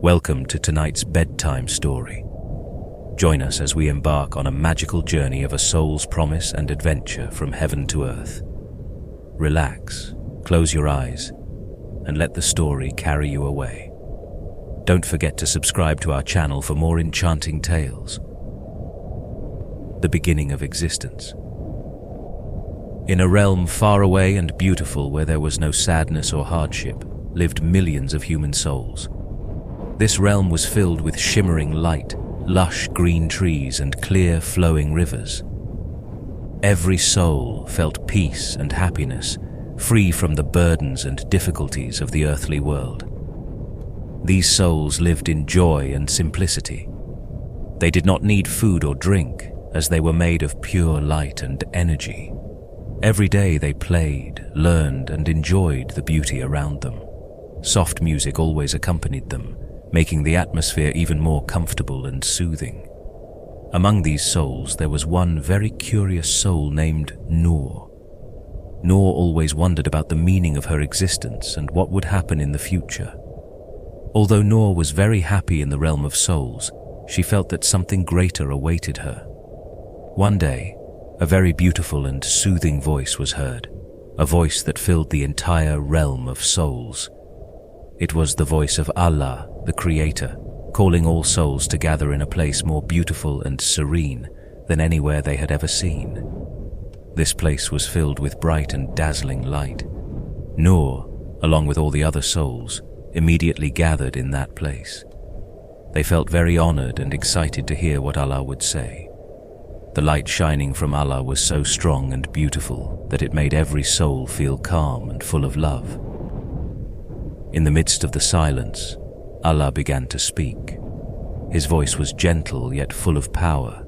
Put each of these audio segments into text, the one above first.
Welcome to tonight's bedtime story. Join us as we embark on a magical journey of a soul's promise and adventure from heaven to earth. Relax, close your eyes, and let the story carry you away. Don't forget to subscribe to our channel for more enchanting tales. The beginning of existence. In a realm far away and beautiful where there was no sadness or hardship, lived millions of human souls. This realm was filled with shimmering light, lush green trees, and clear flowing rivers. Every soul felt peace and happiness, free from the burdens and difficulties of the earthly world. These souls lived in joy and simplicity. They did not need food or drink, as they were made of pure light and energy. Every day they played, learned, and enjoyed the beauty around them. Soft music always accompanied them, making the atmosphere even more comfortable and soothing. Among these souls there was one very curious soul named Noor. Noor always wondered about the meaning of her existence and what would happen in the future. Although Noor was very happy in the realm of souls, she felt that something greater awaited her. One day, a very beautiful and soothing voice was heard, a voice that filled the entire realm of souls. It was the voice of Allah, the Creator, calling all souls to gather in a place more beautiful and serene than anywhere they had ever seen. This place was filled with bright and dazzling light. Noor, along with all the other souls, immediately gathered in that place. They felt very honored and excited to hear what Allah would say. The light shining from Allah was so strong and beautiful that it made every soul feel calm and full of love. In the midst of the silence, Allah began to speak. His voice was gentle yet full of power.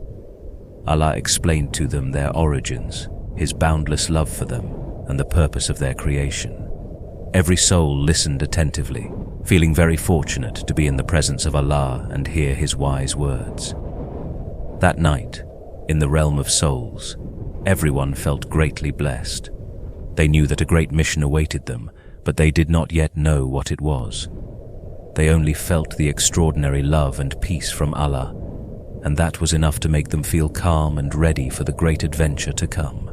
Allah explained to them their origins, His boundless love for them, and the purpose of their creation. Every soul listened attentively, feeling very fortunate to be in the presence of Allah and hear His wise words. That night, in the realm of souls, everyone felt greatly blessed. They knew that a great mission awaited them, but they did not yet know what it was. They only felt the extraordinary love and peace from Allah, and that was enough to make them feel calm and ready for the great adventure to come.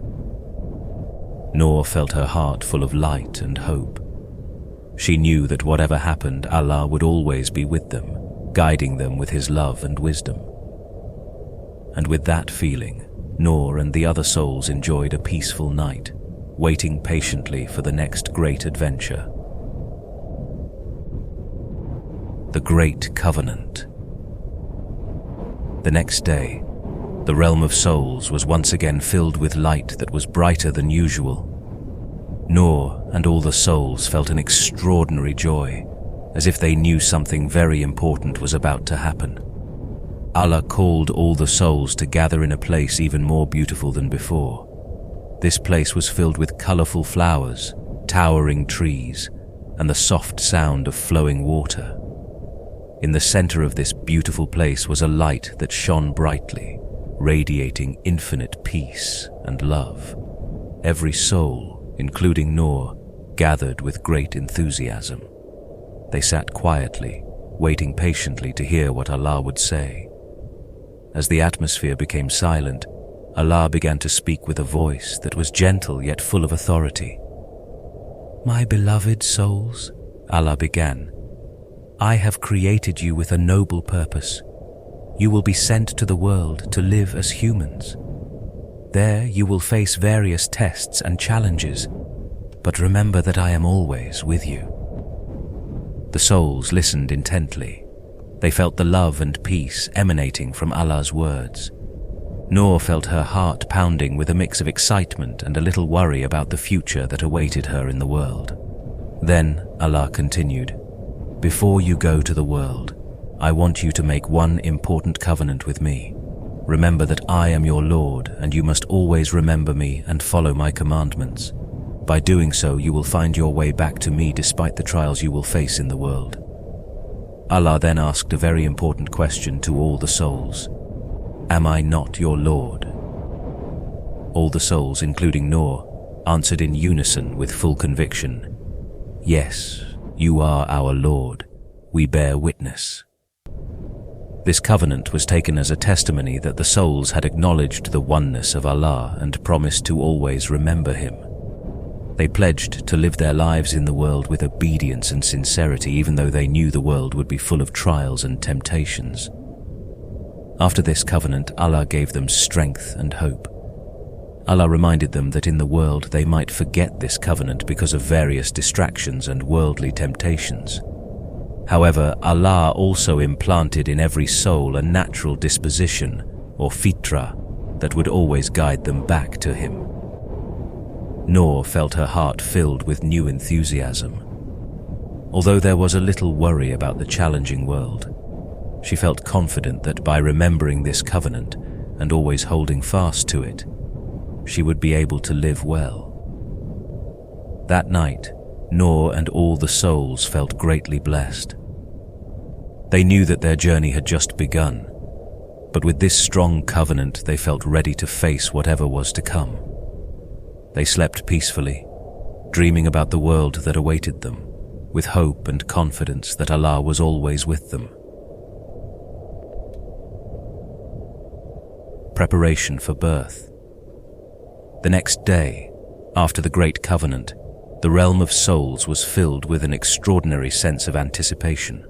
Noor felt her heart full of light and hope. She knew that whatever happened, Allah would always be with them, guiding them with His love and wisdom. And with that feeling, Noor and the other souls enjoyed a peaceful night, waiting patiently for the next great adventure. The Great Covenant. The next day, the realm of souls was once again filled with light that was brighter than usual. Noor and all the souls felt an extraordinary joy, as if they knew something very important was about to happen. Allah called all the souls to gather in a place even more beautiful than before. This place was filled with colorful flowers, towering trees, and the soft sound of flowing water. In the center of this beautiful place was a light that shone brightly, radiating infinite peace and love. Every soul, including Noor, gathered with great enthusiasm. They sat quietly, waiting patiently to hear what Allah would say. As the atmosphere became silent, Allah began to speak with a voice that was gentle yet full of authority. "My beloved souls," Allah began, "I have created you with a noble purpose. You will be sent to the world to live as humans. There you will face various tests and challenges, but remember that I am always with you." The souls listened intently. They felt the love and peace emanating from Allah's words. Noor felt her heart pounding with a mix of excitement and a little worry about the future that awaited her in the world. Then Allah continued, "Before you go to the world, I want you to make one important covenant with me. Remember that I am your Lord, and you must always remember me and follow my commandments. By doing so, you will find your way back to me despite the trials you will face in the world." Allah then asked a very important question to all the souls. "Am I not your Lord?" All the souls, including Noor, answered in unison with full conviction, "Yes, you are our Lord. we bear witness. This covenant was taken as a testimony that the souls had acknowledged the oneness of Allah and promised to always remember Him. They pledged to live their lives in the world with obedience and sincerity, even though they knew the world would be full of trials and temptations. After this covenant, Allah gave them strength and hope. Allah reminded them that in the world they might forget this covenant because of various distractions and worldly temptations. However, Allah also implanted in every soul a natural disposition, or fitra, that would always guide them back to Him. Noor felt her heart filled with new enthusiasm. Although there was a little worry about the challenging world, she felt confident that by remembering this covenant and always holding fast to it, she would be able to live well. That night, Noor and all the souls felt greatly blessed. They knew that their journey had just begun, but with this strong covenant they felt ready to face whatever was to come. They slept peacefully, dreaming about the world that awaited them, with hope and confidence that Allah was always with them. Preparation for birth. The next day, after the Great Covenant, the realm of souls was filled with an extraordinary sense of anticipation.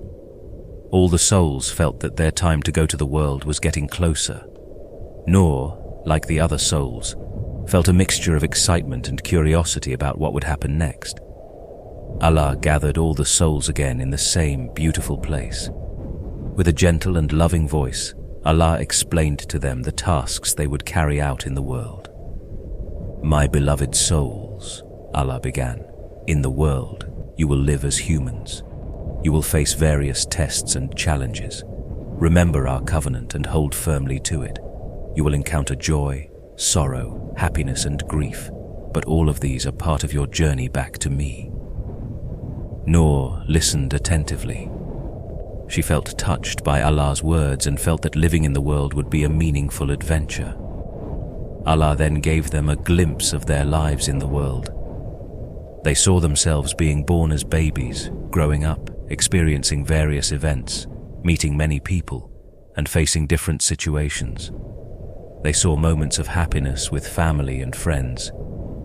All the souls felt that their time to go to the world was getting closer. Noor, like the other souls, felt a mixture of excitement and curiosity about what would happen next. Allah gathered all the souls again in the same beautiful place. With a gentle and loving voice, Allah explained to them the tasks they would carry out in the world. "My beloved souls," Allah began, "in the world you will live as humans. You will face various tests and challenges. Remember our covenant and hold firmly to it. You will encounter joy, sorrow, happiness and grief, but all of these are part of your journey back to me." Noor listened attentively. She felt touched by Allah's words and felt that living in the world would be a meaningful adventure. Allah then gave them a glimpse of their lives in the world. They saw themselves being born as babies, growing up, experiencing various events, meeting many people, and facing different situations. They saw moments of happiness with family and friends,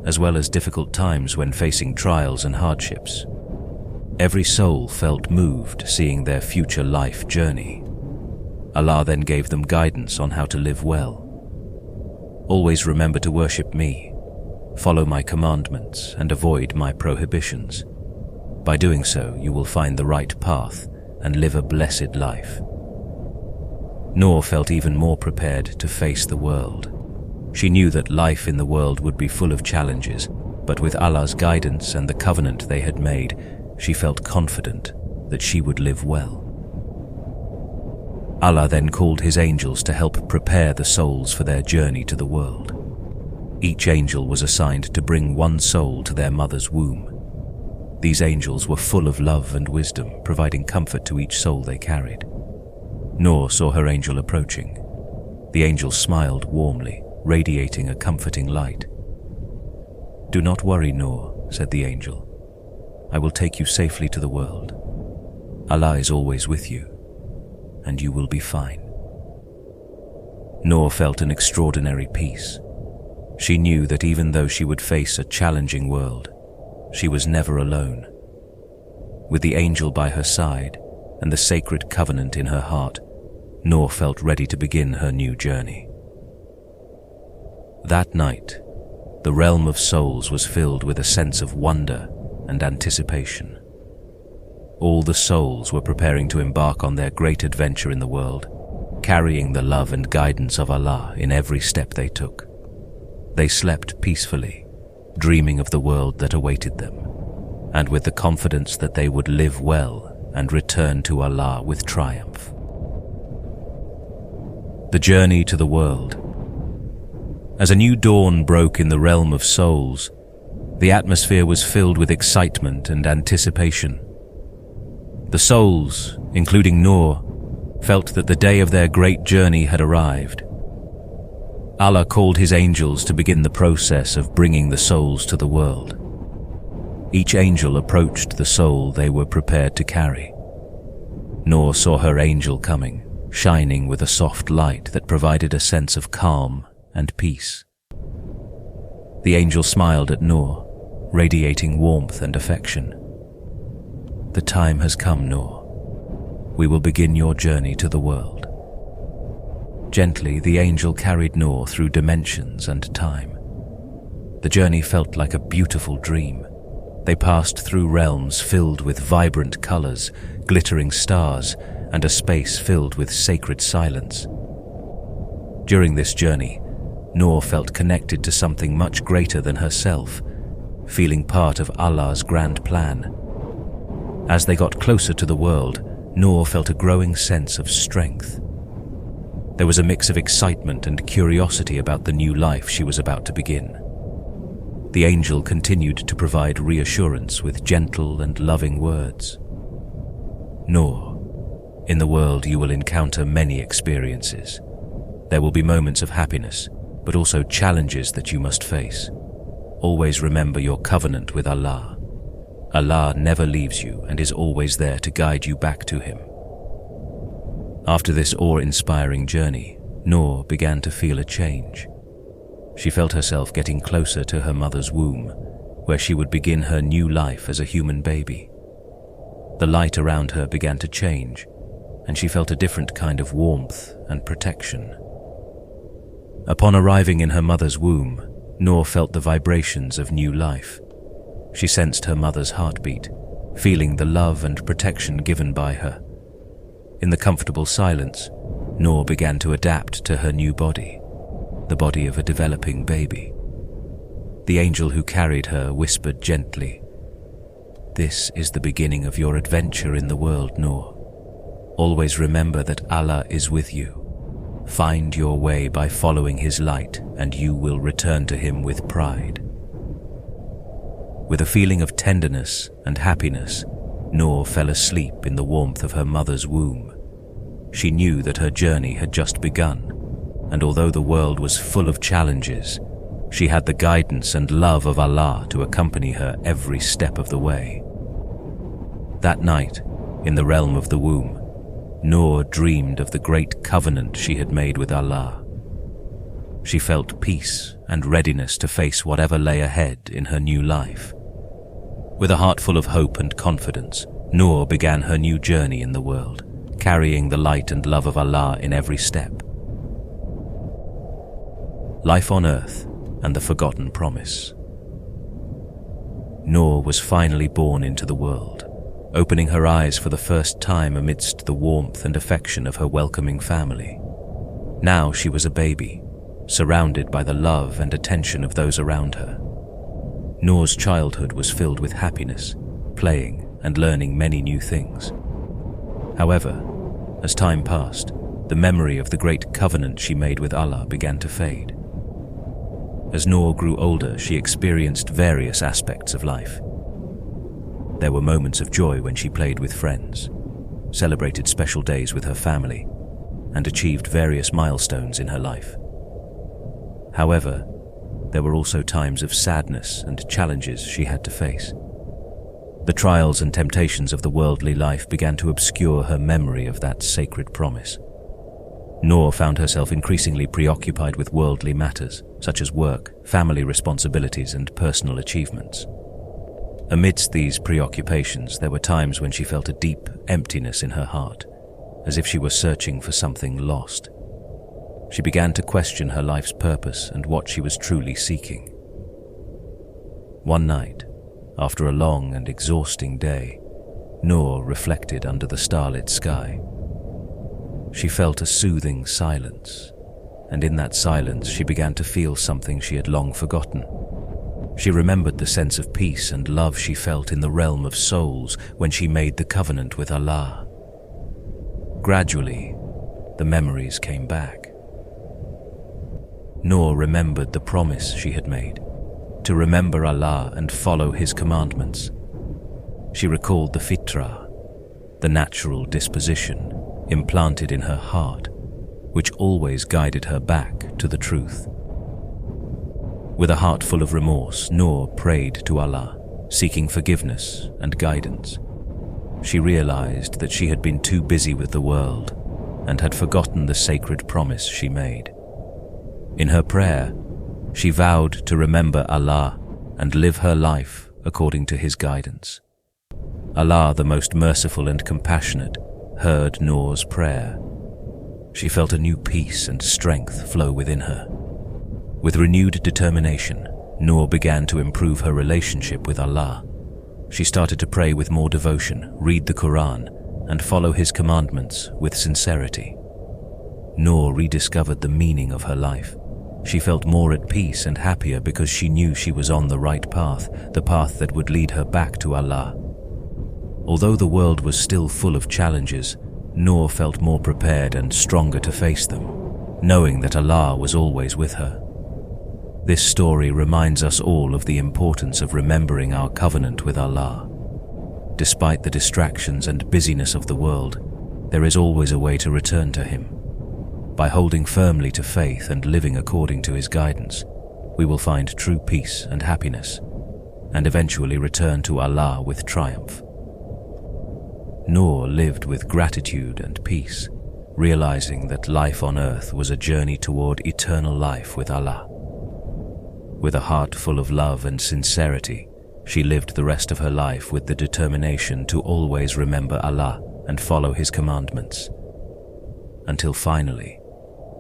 as well as difficult times when facing trials and hardships. Every soul felt moved seeing their future life journey. Allah then gave them guidance on how to live well. "Always remember to worship me, follow my commandments, and avoid my prohibitions. By doing so, you will find the right path and live a blessed life." Noor felt even more prepared to face the world. She knew that life in the world would be full of challenges, but with Allah's guidance and the covenant they had made, she felt confident that she would live well. Allah then called His angels to help prepare the souls for their journey to the world. Each angel was assigned to bring one soul to their mother's womb. These angels were full of love and wisdom, providing comfort to each soul they carried. Noor saw her angel approaching. The angel smiled warmly, radiating a comforting light. "Do not worry, Noor," said the angel. "I will take you safely to the world. Allah is always with you, and you will be fine." Noor felt an extraordinary peace. She knew that even though she would face a challenging world, she was never alone. With the angel by her side and the sacred covenant in her heart, Noor felt ready to begin her new journey. That night, the realm of souls was filled with a sense of wonder and anticipation. All the souls were preparing to embark on their great adventure in the world, carrying the love and guidance of Allah in every step they took. They slept peacefully, dreaming of the world that awaited them, and with the confidence that they would live well and return to Allah with triumph. The journey to the world. As a new dawn broke in the realm of souls, the atmosphere was filled with excitement and anticipation. The souls, including Noor, felt that the day of their great journey had arrived. Allah called His angels to begin the process of bringing the souls to the world. Each angel approached the soul they were prepared to carry. Noor saw her angel coming, shining with a soft light that provided a sense of calm and peace. The angel smiled at Noor, radiating warmth and affection. "The time has come, Noor. We will begin your journey to the world." Gently, the angel carried Noor through dimensions and time. The journey felt like a beautiful dream. They passed through realms filled with vibrant colors, glittering stars, and a space filled with sacred silence. During this journey, Noor felt connected to something much greater than herself, feeling part of Allah's grand plan. As they got closer to the world, Noor felt a growing sense of strength. There was a mix of excitement and curiosity about the new life she was about to begin. The angel continued to provide reassurance with gentle and loving words. "Noor, in the world you will encounter many experiences. There will be moments of happiness, but also challenges that you must face. Always remember your covenant with Allah. Allah never leaves you and is always there to guide you back to Him." After this awe-inspiring journey, Noor began to feel a change. She felt herself getting closer to her mother's womb, where she would begin her new life as a human baby. The light around her began to change, and she felt a different kind of warmth and protection. Upon arriving in her mother's womb, Noor felt the vibrations of new life. She sensed her mother's heartbeat, feeling the love and protection given by her. In the comfortable silence, Noor began to adapt to her new body, the body of a developing baby. The angel who carried her whispered gently, "This is the beginning of your adventure in the world, Noor. Always remember that Allah is with you. Find your way by following His light, and you will return to Him with pride." With a feeling of tenderness and happiness, Noor fell asleep in the warmth of her mother's womb. She knew that her journey had just begun, and although the world was full of challenges, she had the guidance and love of Allah to accompany her every step of the way. That night, in the realm of the womb, Noor dreamed of the great covenant she had made with Allah. She felt peace and readiness to face whatever lay ahead in her new life. With a heart full of hope and confidence, Noor began her new journey in the world, carrying the light and love of Allah in every step. Life on Earth and the Forgotten Promise. Noor was finally born into the world, opening her eyes for the first time amidst the warmth and affection of her welcoming family. Now she was a baby, surrounded by the love and attention of those around her. Noor's childhood was filled with happiness, playing and learning many new things. However, as time passed, the memory of the great covenant she made with Allah began to fade. As Noor grew older, she experienced various aspects of life. There were moments of joy when she played with friends, celebrated special days with her family, and achieved various milestones in her life. However, there were also times of sadness and challenges she had to face. The trials and temptations of the worldly life began to obscure her memory of that sacred promise. Noor found herself increasingly preoccupied with worldly matters, such as work, family responsibilities, and personal achievements. Amidst these preoccupations, there were times when she felt a deep emptiness in her heart, as if she were searching for something lost. She began to question her life's purpose and what she was truly seeking. One night, after a long and exhausting day, Noor reflected under the starlit sky. She felt a soothing silence, and in that silence she began to feel something she had long forgotten. She remembered the sense of peace and love she felt in the realm of souls when she made the covenant with Allah. Gradually, the memories came back. Noor remembered the promise she had made, to remember Allah and follow His commandments. She recalled the fitrah, the natural disposition implanted in her heart, which always guided her back to the truth. With a heart full of remorse, Noor prayed to Allah, seeking forgiveness and guidance. she realized that she had been too busy with the world and had forgotten the sacred promise she made. In her prayer, she vowed to remember Allah and live her life according to His guidance. Allah, the most merciful and compassionate, heard Noor's prayer. She felt a new peace and strength flow within her. With renewed determination, Noor began to improve her relationship with Allah. She started to pray with more devotion, read the Quran, and follow His commandments with sincerity. Noor rediscovered the meaning of her life. She felt more at peace and happier because she knew she was on the right path, the path that would lead her back to Allah. Although the world was still full of challenges, Noor felt more prepared and stronger to face them, knowing that Allah was always with her. This story reminds us all of the importance of remembering our covenant with Allah. Despite the distractions and busyness of the world, there is always a way to return to Him. By holding firmly to faith and living according to His guidance, we will find true peace and happiness, and eventually return to Allah with triumph. Noor lived with gratitude and peace, realizing that life on earth was a journey toward eternal life with Allah. With a heart full of love and sincerity, she lived the rest of her life with the determination to always remember Allah and follow His commandments. Until finally,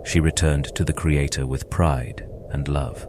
she returned to the Creator with pride and love.